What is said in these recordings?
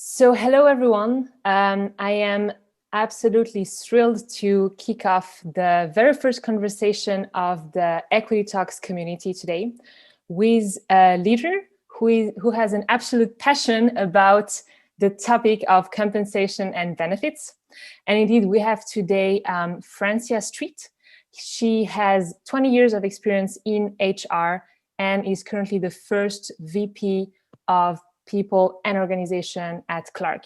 So hello, everyone. I am absolutely thrilled to kick off the very first conversation of the Equity Talks community today with a leader who has an absolute passion about the topic of compensation and benefits. And indeed, we have today Francia Street. She has 20 years of experience in HR and is currently the first VP of People and Organization at Clark.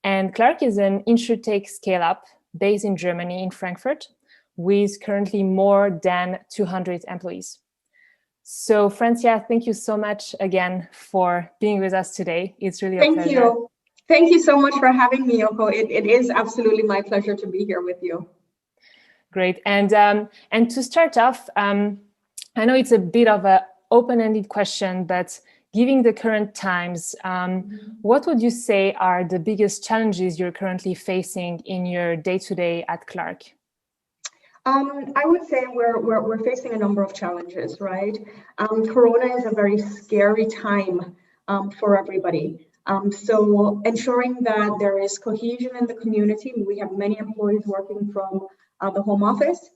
And Clark is an Insurtech scale-up based in Germany, in Frankfurt, with currently more than 200 employees. So Francia, thank you so much again for being with us today. It's really a pleasure. Thank you. Thank you so much for having me, Yoko. It is absolutely my pleasure to be here with you. Great. And to start off, I know it's a bit of an open-ended question, but given the current times, what would you say are the biggest challenges you're currently facing in your day-to-day at Clark? I would say we're facing a number of challenges, right? Corona is a very scary time for everybody. So ensuring that there is cohesion in the community. We have many employees working from the home office.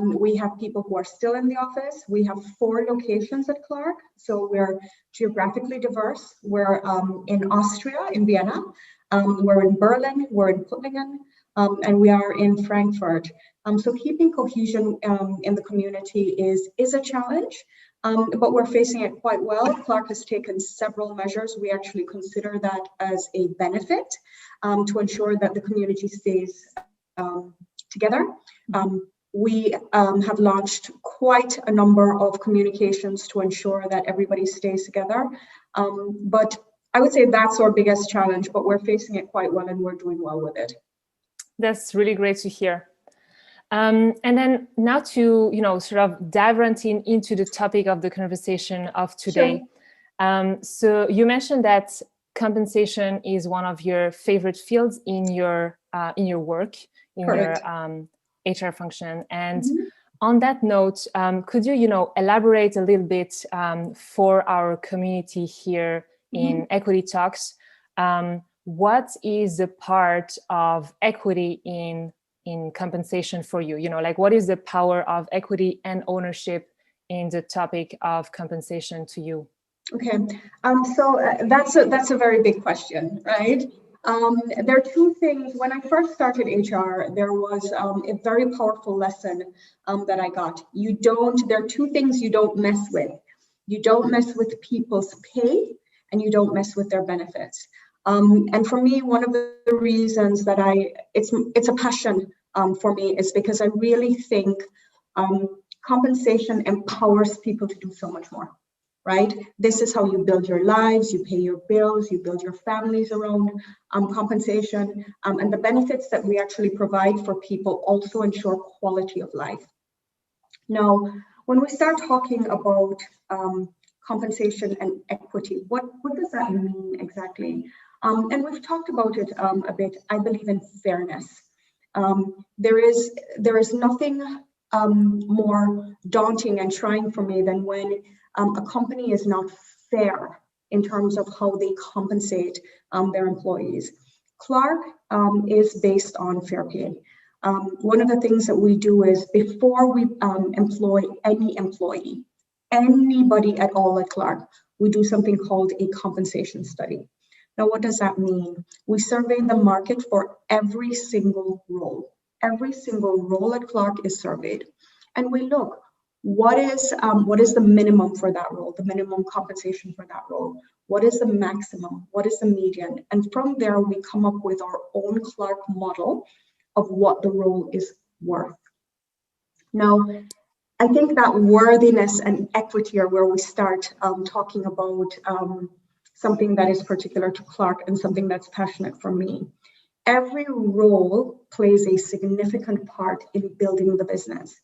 We have people who are still in the office. We have 4 locations at Clark, so we're geographically diverse. We're in Austria, in Vienna. We're in Berlin, we're in Puttlingen, and we are in Frankfurt. So keeping cohesion in the community is a challenge, but we're facing it quite well. Clark has taken several measures. We actually consider that as a benefit to ensure that the community stays together. We have launched quite a number of communications to ensure that everybody stays together. But I would say that's our biggest challenge, but we're facing it quite well and we're doing well with it. That's really great to hear. And then now to, sort of dive right into the topic of the conversation of today. Sure. So you mentioned that compensation is one of your favorite fields in your work, in Correct. Your HR function. And on that note, could you, elaborate a little bit for our community here in Equity Talks? What is the part of equity in compensation for you? Like what is the power of equity and ownership in the topic of compensation to you? Okay, so that's a very big question, right? There are 2 things. When I first started HR, there was a very powerful lesson that I got. There are 2 things you don't mess with. You don't mess with people's pay and you don't mess with their benefits. And for me, one of the reasons that it's a passion for me is because I really think compensation empowers people to do so much more. Right? This is how you build your lives, you pay your bills, you build your families around compensation, and the benefits that we actually provide for people also ensure quality of life. Now, when we start talking about compensation and equity, what does that mean exactly? And we've talked about it a bit. I believe in fairness. There is nothing more daunting and trying for me than when a company is not fair in terms of how they compensate their employees. Clark is based on fair pay. One of the things that we do is before we employ any employee, anybody at all at Clark, we do something called a compensation study. Now, what does that mean? We survey the market for every single role. Every single role at Clark is surveyed. And we look, what is the minimum for that role, the minimum compensation for that role? What is the maximum? What is the median? And from there, we come up with our own Clark model of what the role is worth. Now, I think that worthiness and equity are where we start talking about something that is particular to Clark and something that's passionate for me. Every role plays a significant part in building the business.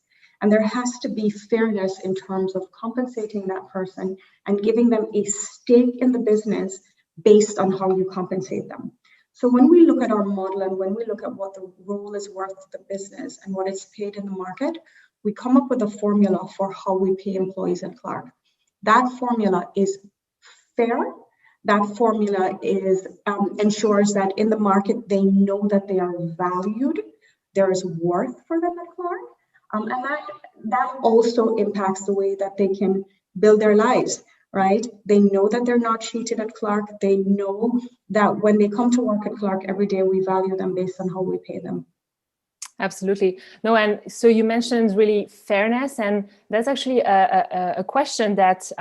And there has to be fairness in terms of compensating that person and giving them a stake in the business based on how you compensate them. So when we look at our model and when we look at what the role is worth to the business and what it's paid in the market, we come up with a formula for how we pay employees at Clark. That formula is fair That formula ensures that in the market, they know that they are valued, there is worth for them at Clark. And that also impacts the way that they can build their lives, right? They know that they're not cheated at Clark. They know that when they come to work at Clark every day, we value them based on how we pay them. Absolutely. No, and so you mentioned really fairness, and that's actually a question that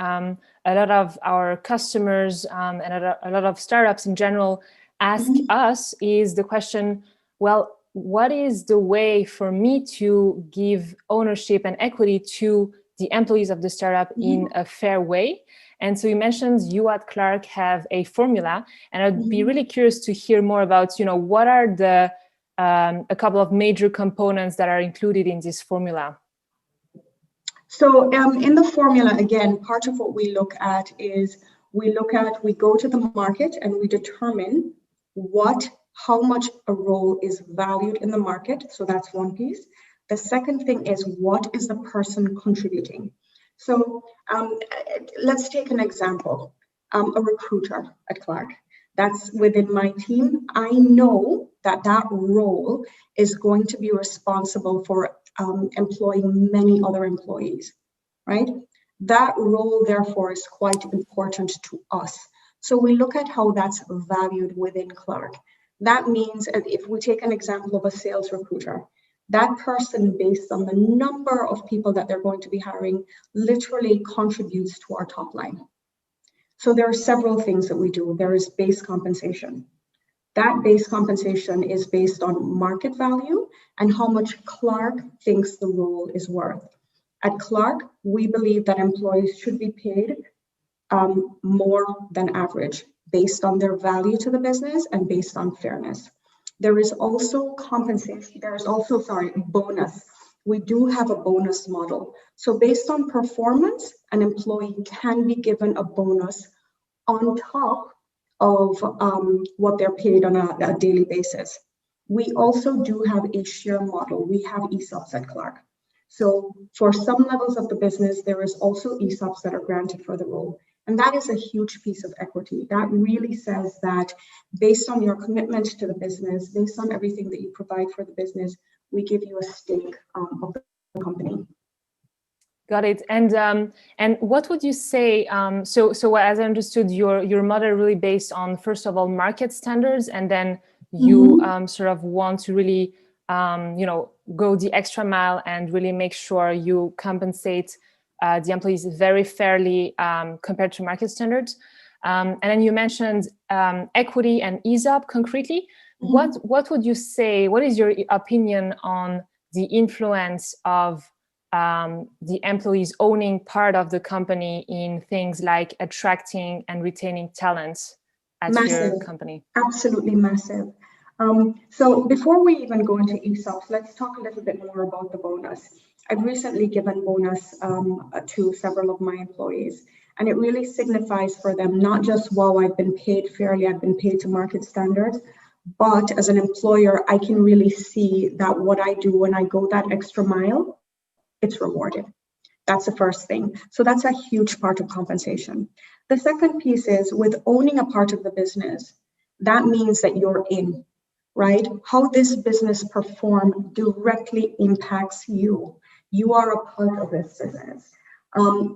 a lot of our customers and a lot of startups in general ask us, is the question, well, what is the way for me to give ownership and equity to the employees of the startup in a fair way? And so you mentioned you at Clark have a formula, and I'd be really curious to hear more about, what are the a couple of major components that are included in this formula. So in the formula, again, part of what we look at is we go to the market and we determine how much a role is valued in the market. So that's one piece. The second thing is, what is the person contributing? So let's take an example, a recruiter at Clark. That's within my team. I know that role is going to be responsible for employing many other employees, right? That role, therefore, is quite important to us. So we look at how that's valued within Clark. That means if we take an example of a sales recruiter, that person, based on the number of people that they're going to be hiring, literally contributes to our top line. So there are several things that we do. There is base compensation. That base compensation is based on market value and how much Clark thinks the role is worth. At Clark, we believe that employees should be paid more than average based on their value to the business and based on fairness. There is also compensation. There is also, bonus. We do have a bonus model. So based on performance, an employee can be given a bonus on top of what they're paid on a daily basis. We also do have a share model. We have ESOPs at Clark. So for some levels of the business, there is also ESOPs that are granted for the role. And that is a huge piece of equity. That really says that based on your commitment to the business, based on everything that you provide for the business, we give you a stake of the company. Got it. And what would you say? So as I understood, your model really based on, first of all, market standards, and then you sort of want to really go the extra mile and really make sure you compensate the employees very fairly compared to market standards. And then you mentioned equity and ESOP concretely. What would you say? What is your opinion on the influence of the employees owning part of the company in things like attracting and retaining talent at your company? Absolutely massive. So before we even go into ESOPs, let's talk a little bit more about the bonus. I've recently given bonus to several of my employees, and it really signifies for them not just, wow, I've been paid fairly, I've been paid to market standards, but as an employer, I can really see that what I do when I go that extra mile, it's rewarded. That's the first thing. So that's a huge part of compensation. The second piece is, with owning a part of the business, that means that you're in, right? How this business performs directly impacts you. You are a part of this business.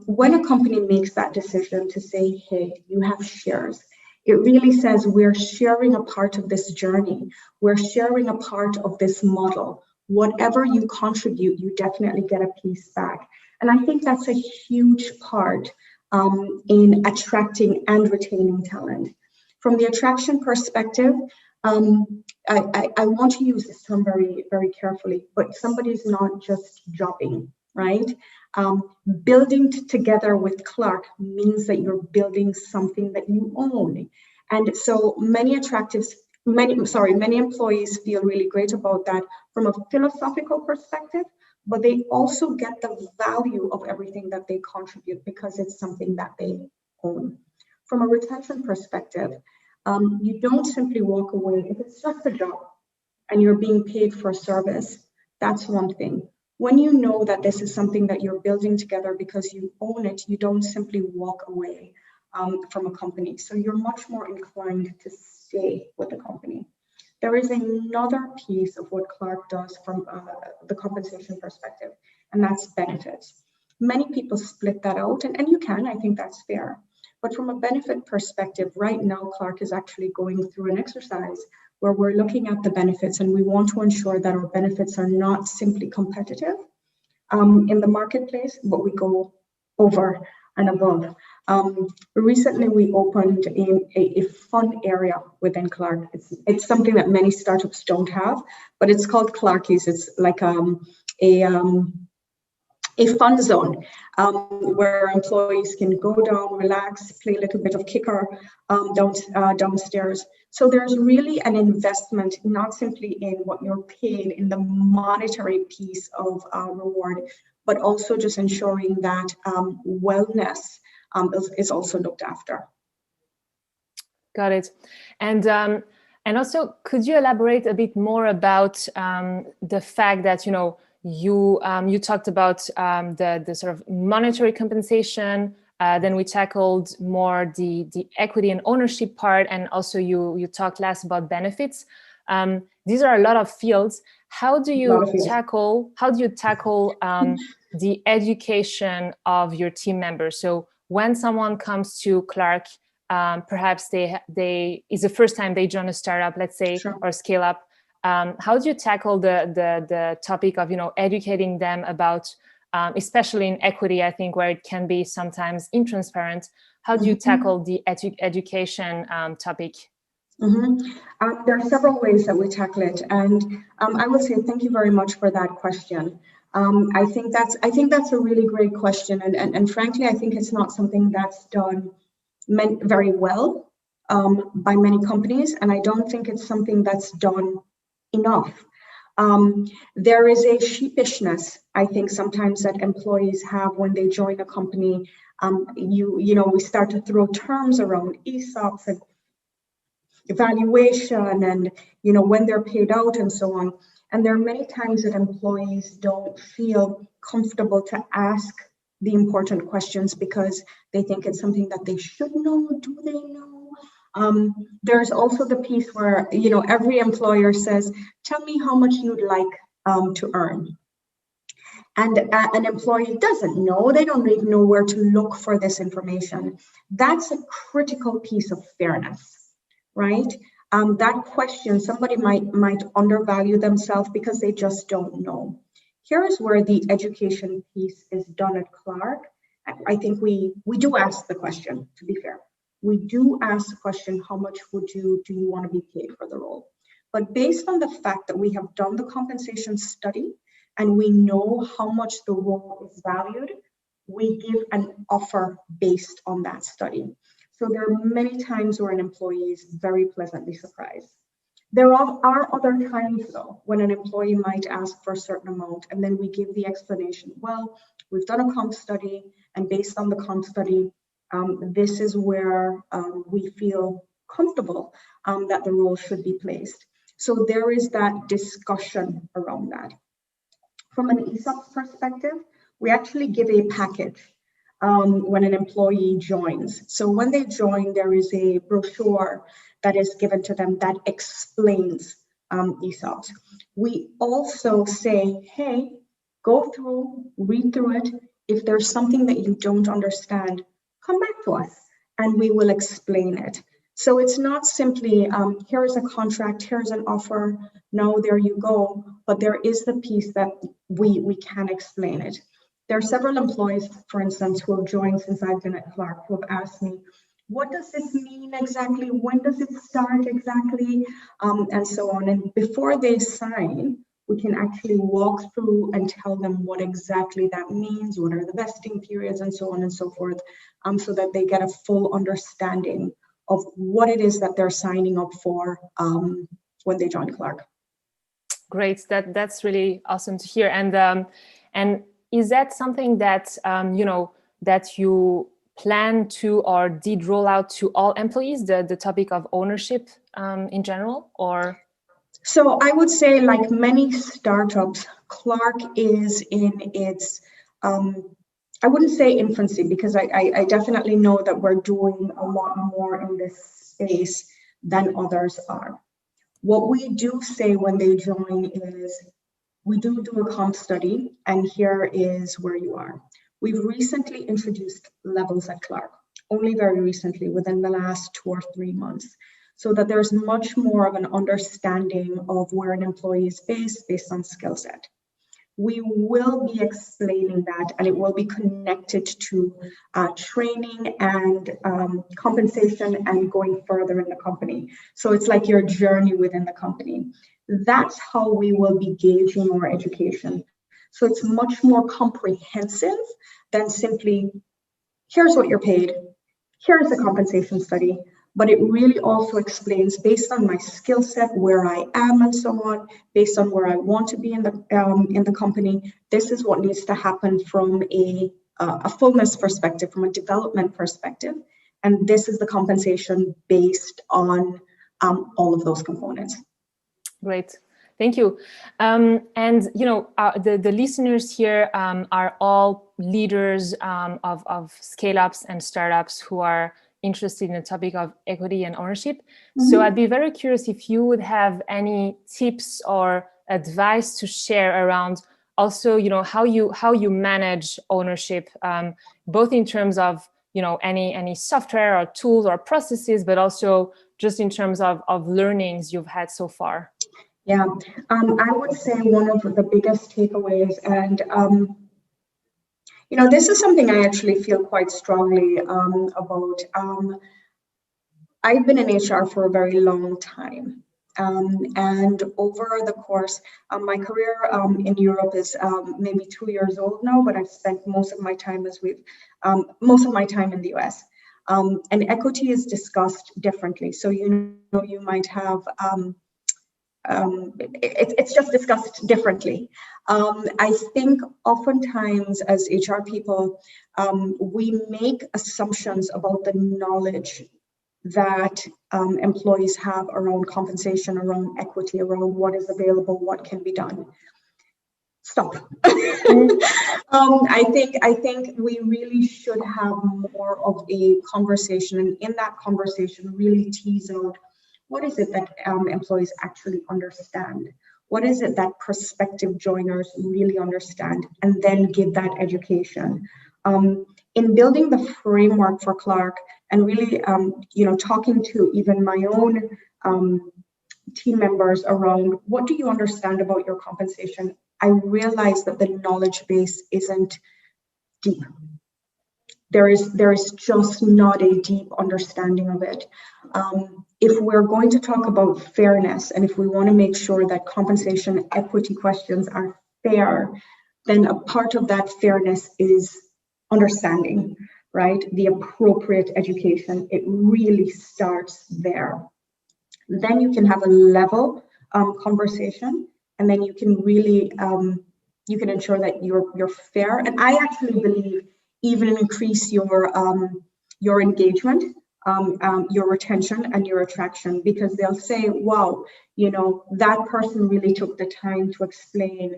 When a company makes that decision to say, hey, you have shares, it really says we're sharing a part of this journey. We're sharing a part of this model. Whatever you contribute, you definitely get a piece back. And I think that's a huge part in attracting and retaining talent. From the attraction perspective, I want to use this term very, very carefully, but somebody's not just jobbing, right? Building together with Clark means that you're building something that you own. And so many employees feel really great about that from a philosophical perspective, but they also get the value of everything that they contribute because it's something that they own. From a retention perspective, you don't simply walk away. If it's just a job and you're being paid for service, that's one thing. When you know that this is something that you're building together because you own it, you don't simply walk away. from a company. So you're much more inclined to stay with the company. There is another piece of what Clark does from the compensation perspective, and that's benefits. Many people split that out, and you can, I think that's fair. But from a benefit perspective, right now, Clark is actually going through an exercise where we're looking at the benefits, and we want to ensure that our benefits are not simply competitive in the marketplace, but we go over and above. Recently, we opened a fun area within Clark. It's something that many startups don't have, but it's called Clarkies. It's like a fun zone where employees can go down, relax, play a little bit of kicker downstairs. So there's really an investment, not simply in what you're paid in the monetary piece of reward, but also just ensuring that wellness is also looked after. Got it. And also, could you elaborate a bit more about the fact that, you talked about the sort of monetary compensation, then we tackled more the equity and ownership part, and also you talked last about benefits. These are a lot of fields. How do you tackle the education of your team members? So when someone comes to Clark, perhaps they is the first time they join a startup, let's say, sure, or scale up. How do you tackle the topic of educating them about, especially in equity, I think, where it can be sometimes intransparent? How do you tackle the education topic? There are several ways that we tackle it, and I will say thank you very much for that question. I think that's a really great question, and frankly, I think it's not something that's done very well by many companies, and I don't think it's something that's done enough. There is a sheepishness, I think, sometimes that employees have when they join a company. We start to throw terms around ESOPs and evaluation, and when they're paid out and so on. And there are many times that employees don't feel comfortable to ask the important questions because they think it's something that they should know. Do they know? There's also the piece where, every employer says, tell me how much you'd like to earn. And an employee doesn't know. They don't even know where to look for this information. That's a critical piece of fairness, right? That question, somebody might undervalue themselves because they just don't know. Here's where the education piece is done at Clark. I think we do ask the question, to be fair. We do ask the question, how much do you want to be paid for the role? But based on the fact that we have done the compensation study and we know how much the role is valued, we give an offer based on that study. So there are many times where an employee is very pleasantly surprised. There are other times, though, when an employee might ask for a certain amount, and then we give the explanation. Well, we've done a comp study, and based on the comp study, this is where we feel comfortable that the role should be placed. So there is that discussion around that. From an ESOP perspective, we actually give a package when an employee joins. So when they join, there is a brochure that is given to them that explains ESOPs. We also say, hey, go through, read through it. If there's something that you don't understand, come back to us and we will explain it. So it's not simply, here's a contract, here's an offer, no, there you go. But there is the piece that we can explain it. There are several employees, for instance, who have joined since I've been at Clark, who have asked me, what does this mean exactly? When does it start exactly? And so on. And before they sign, we can actually walk through and tell them what exactly that means, what are the vesting periods, and so on and so forth, so that they get a full understanding of what it is that they're signing up for when they join Clark. Great, that's really awesome to hear. And is that something that that you plan to or did roll out to all employees, the topic of ownership in general, or? So I would say, like many startups, Clark is in its I wouldn't say infancy, because I definitely know that we're doing a lot more in this space than others are. What we do say when they join is, we do a comp study, and here is where you are. We've recently introduced levels at Clark, only very recently, within the last 2 or 3 months, so that there's much more of an understanding of where an employee is based on skill set. We will be explaining that, and it will be connected to training and compensation and going further in the company. So it's like your journey within the company. That's how we will be gauging our education. So it's much more comprehensive than simply, here's what you're paid, here's the compensation study, but it really also explains, based on my skill set, where I am and so on, based on where I want to be in the company, this is what needs to happen from a fullness perspective, from a development perspective, and this is the compensation based on all of those components. Great. Thank you. And you know, the listeners here are all leaders of scale-ups and startups who are interested in the topic of equity and ownership. Mm-hmm. So I'd be very curious if you would have any tips or advice to share around also, you know, how you manage ownership, both in terms of, you know, any software or tools or processes, but also just in terms of learnings you've had so far. Yeah, I would say one of the biggest takeaways, and you know, this is something I actually feel quite strongly about. I've been in HR for a very long time, and over the course, my career in Europe is maybe 2 years old now, but I've spent most of my time in the US. And equity is discussed differently. So you know, you might have it's just discussed differently. I think oftentimes as HR people, we make assumptions about the knowledge that employees have around compensation, around equity, around what is available, what can be done. Stop. I think we really should have more of a conversation, and in that conversation really tease out, what is it that employees actually understand? What is it that prospective joiners really understand? And then give that education. In building the framework for Clark, and really, you know, talking to even my own team members around, what do you understand about your compensation? I realized that the knowledge base isn't deep. There is just not a deep understanding of it. If we're going to talk about fairness, and if we want to make sure that compensation equity questions are fair, then a part of that fairness is understanding, right? The appropriate education. It really starts there. Then you can have a level conversation, and then you can really you can ensure that you're fair. And I actually believe even increase your engagement, your retention, and your attraction, because they'll say, wow, you know, that person really took the time to explain,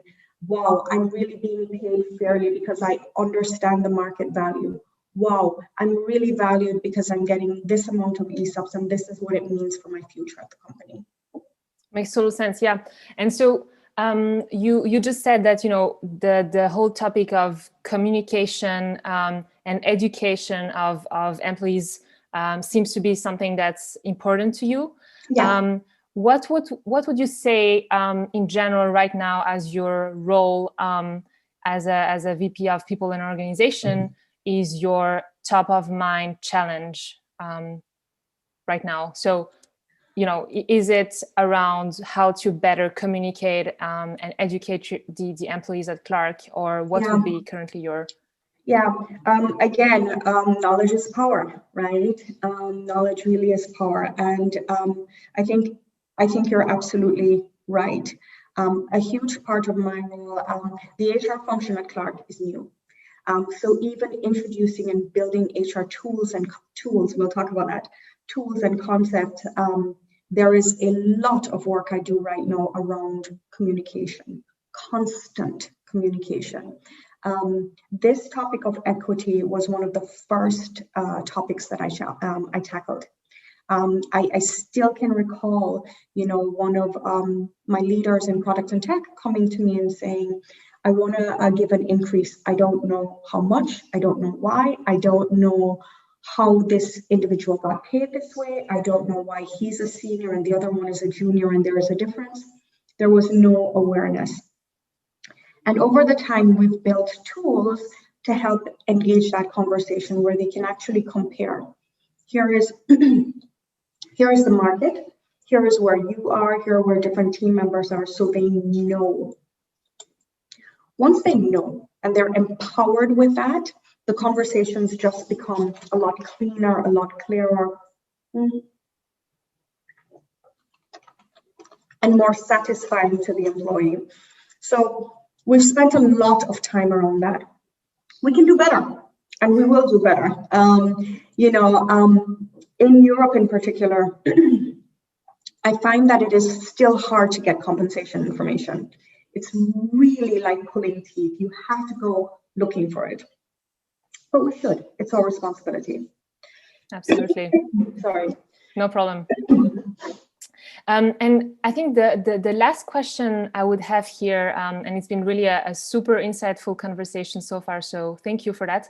wow, I'm really being paid fairly because I understand the market value. Wow, I'm really valued because I'm getting this amount of ESOPs, and this is what it means for my future at the company. Makes total sense, yeah. And so you just said that, you know, the whole topic of communication and education of employees seems to be something that's important to you. Yeah. What would you say in general right now as your role as a VP of people in an organization is your top of mind challenge right now? So, you know, is it around how to better communicate and educate the employees at Clark, or what would be currently your? Yeah, again, knowledge is power, right? Knowledge really is power. And I think you're absolutely right. A huge part of my role, the HR function at Clark is new. So even introducing and building HR tools, we'll talk about that, tools and concepts, there is a lot of work I do right now around communication, constant communication. This topic of equity was one of the first topics that I tackled. I still can recall, one of my leaders in product and tech coming to me and saying, I want to give an increase. I don't know how much. I don't know why. I don't know how this individual got paid this way. I don't know why he's a senior and the other one is a junior and there is a difference. There was no awareness. And over the time, we've built tools to help engage that conversation where they can actually compare. Here is the market. Here is where you are. Here are where different team members are, so they know. Once they know and they're empowered with that, the conversations just become a lot cleaner, a lot clearer, and more satisfying to the employee. So we've spent a lot of time around that. We can do better, and we will do better. In Europe in particular, I find that it is still hard to get compensation information. It's really like pulling teeth. You have to go looking for it. But we should. It's our responsibility. Absolutely. Sorry. No problem. And I think the last question I would have here, and it's been really a super insightful conversation so far, so thank you for that.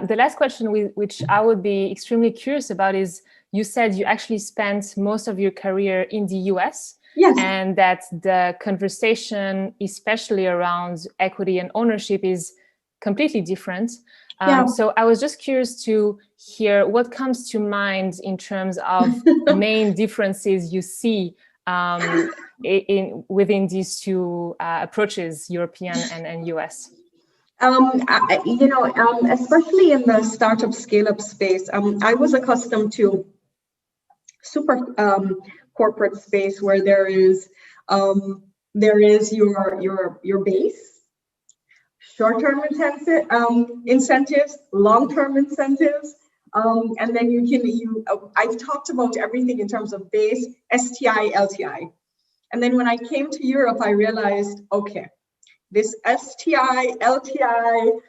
The last question which I would be extremely curious about is, you said you actually spent most of your career in the US. Yes. And that the conversation, especially around equity and ownership, is completely different. So I was just curious to hear what comes to mind in terms of main differences you see within these two approaches, European and US. Especially in the startup scale-up space, I was accustomed to super corporate space where there is your base, short-term incentives, long-term incentives, and then I've talked about everything in terms of base, STI, LTI. And then when I came to Europe, I realized, okay, this STI, LTI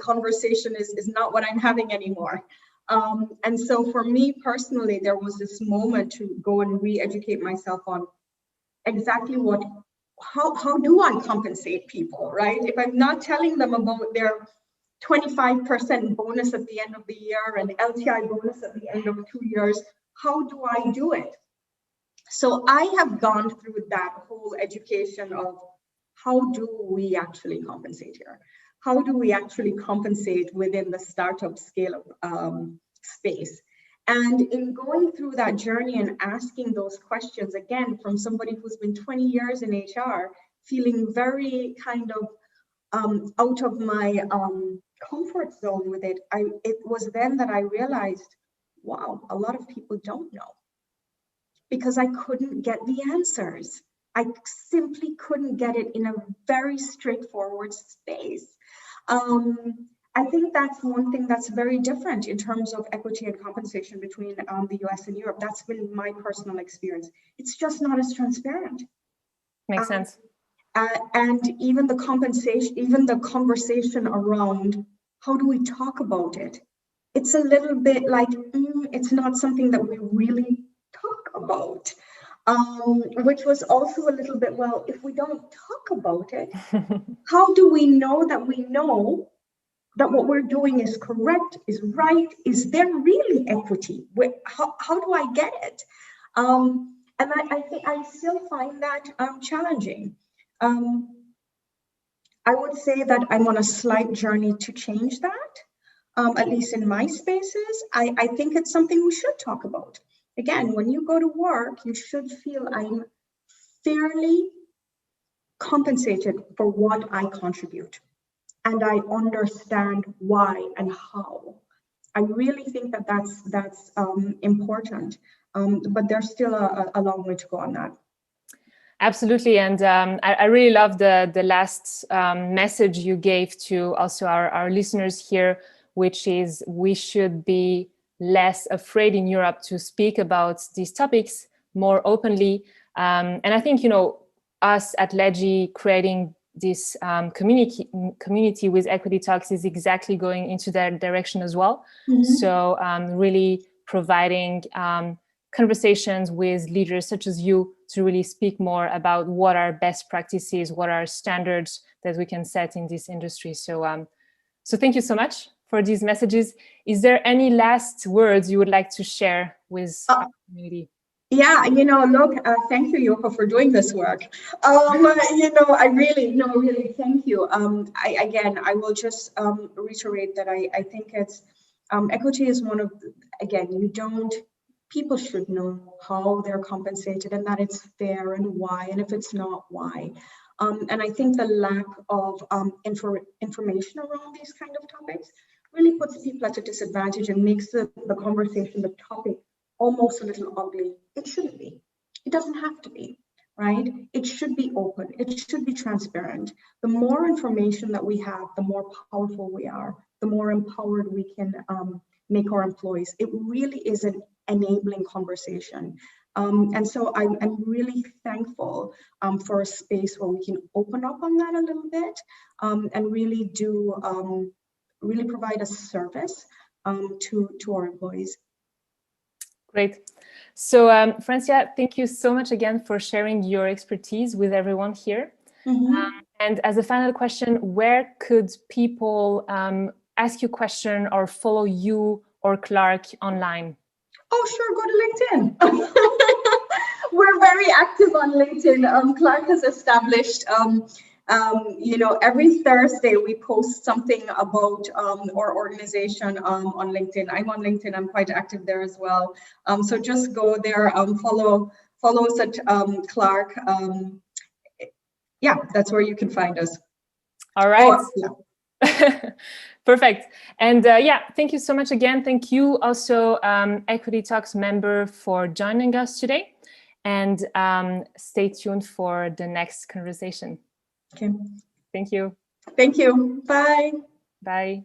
conversation is not what I'm having anymore. And so for me personally, there was this moment to go and re-educate myself on exactly how do I compensate people, right? If I'm not telling them about their 25% bonus at the end of the year and LTI bonus at the end of 2 years, how do I do it? So I have gone through that whole education of how do we actually compensate here? How do we actually compensate within the startup scale-up space? And in going through that journey and asking those questions, again, from somebody who's been 20 years in HR, feeling very kind of out of my comfort zone with it, it was then that I realized, wow, a lot of people don't know. Because I couldn't get the answers. I simply couldn't get it in a very straightforward space. I think that's one thing that's very different in terms of equity and compensation between the US and Europe. That's been my personal experience. It's just not as transparent. Makes sense. And even the conversation around how do we talk about it? It's a little bit like, it's not something that we really talk about. Which was also a little bit, well, if we don't talk about it, how do we know that what we're doing is correct, is right? Is there really equity? How do I get it? And I think I still find that challenging. I would say that I'm on a slight journey to change that, at least in my spaces. I think it's something we should talk about. Again, when you go to work, you should feel I'm fairly compensated for what I contribute. And I understand why and how. I really think that that's important, but there's still a long way to go on that. Absolutely, and I really love the last message you gave to also our listeners here, which is we should be less afraid in Europe to speak about these topics more openly. And I think, us at Ledgy creating this community with Equity Talks is exactly going into that direction as well. So really providing conversations with leaders such as you to really speak more about what are best practices, what are standards that we can set in this industry. So, so thank you so much for these messages. Is there any last words you would like to share with our community? Yeah, look, thank you, Yoko, for doing this work. I really thank you. I will just reiterate that I think it's equity is one of, people should know how they're compensated and that it's fair and why, and if it's not, why. And I think the lack of information around these kind of topics really puts people at a disadvantage and makes the conversation, the topic, almost a little ugly. It shouldn't be. It doesn't have to be, right? It should be open. It should be transparent. The more information that we have, the more powerful we are, the more empowered we can make our employees. It really is an enabling conversation. And so I'm really thankful for a space where we can open up on that a little bit and really really provide a service to our employees. Great. So Francia, thank you so much again for sharing your expertise with everyone here. And as a final question, where could people ask you a question or follow you or Clark online? Oh, sure, go to LinkedIn. We're very active on LinkedIn. Clark has established, every Thursday we post something about our organization on LinkedIn. I'm on LinkedIn. I'm quite active there as well. So just go there, follow us at Clark. Yeah, that's where you can find us. All right. Perfect. And yeah, thank you so much again. Thank you also, Equity Talks member, for joining us today. And stay tuned for the next conversation. Okay. Thank you. Thank you. Bye. Bye.